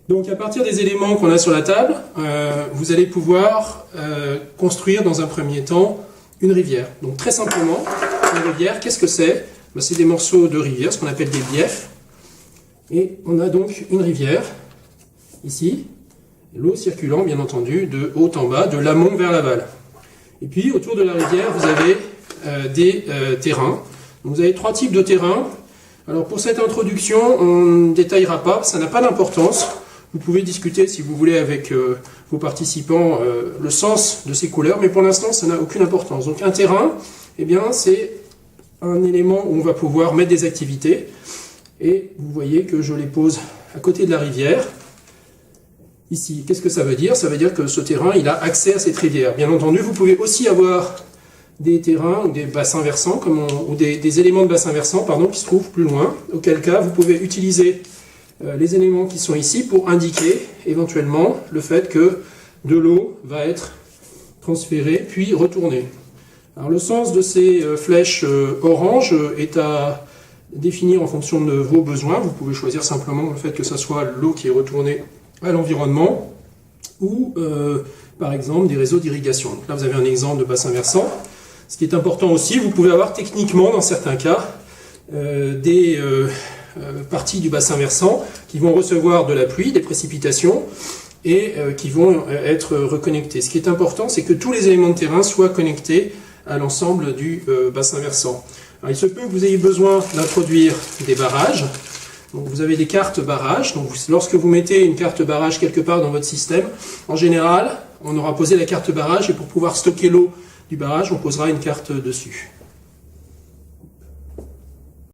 Donc à partir des éléments qu'on a sur la table, vous allez pouvoir construire dans un premier temps une rivière. Donc très simplement, une rivière, qu'est-ce que c'est? Ben, c'est des morceaux de rivière, ce qu'on appelle des biefs. Et on a donc une rivière, ici, l'eau circulant bien entendu de haut en bas, de l'amont vers l'aval. Et puis autour de la rivière, vous avez des terrains. Donc, vous avez trois types de terrains. Alors pour cette introduction, on ne détaillera pas, ça n'a pas d'importance. Vous pouvez discuter si vous voulez avec vos participants le sens de ces couleurs, mais pour l'instant ça n'a aucune importance. Donc un terrain, eh bien c'est un élément où on va pouvoir mettre des activités. Et vous voyez que je les pose à côté de la rivière. Ici, qu'est-ce que ça veut dire? Ça veut dire que ce terrain, il a accès à cette rivière. Bien entendu, vous pouvez aussi avoir des terrains ou des bassins versants, ou des éléments de bassins versants, pardon, qui se trouvent plus loin. Auquel cas, vous pouvez utiliser les éléments qui sont ici pour indiquer éventuellement le fait que de l'eau va être transférée puis retournée. Alors le sens de ces flèches orange est à définir en fonction de vos besoins. Vous pouvez choisir simplement le fait que ce soit l'eau qui est retournée à l'environnement ou par exemple des réseaux d'irrigation. Donc là vous avez un exemple de bassin versant. Ce qui est important aussi, vous pouvez avoir techniquement dans certains cas des parties du bassin versant qui vont recevoir de la pluie, des précipitations et qui vont être reconnectées. Ce qui est important, c'est que tous les éléments de terrain soient connectés à l'ensemble du bassin versant. Alors, il se peut que vous ayez besoin d'introduire des barrages. Donc, vous avez des cartes barrages. Donc, lorsque vous mettez une carte barrage quelque part dans votre système, en général, on aura posé la carte barrage et pour pouvoir stocker l'eau du barrage, on posera une carte dessus.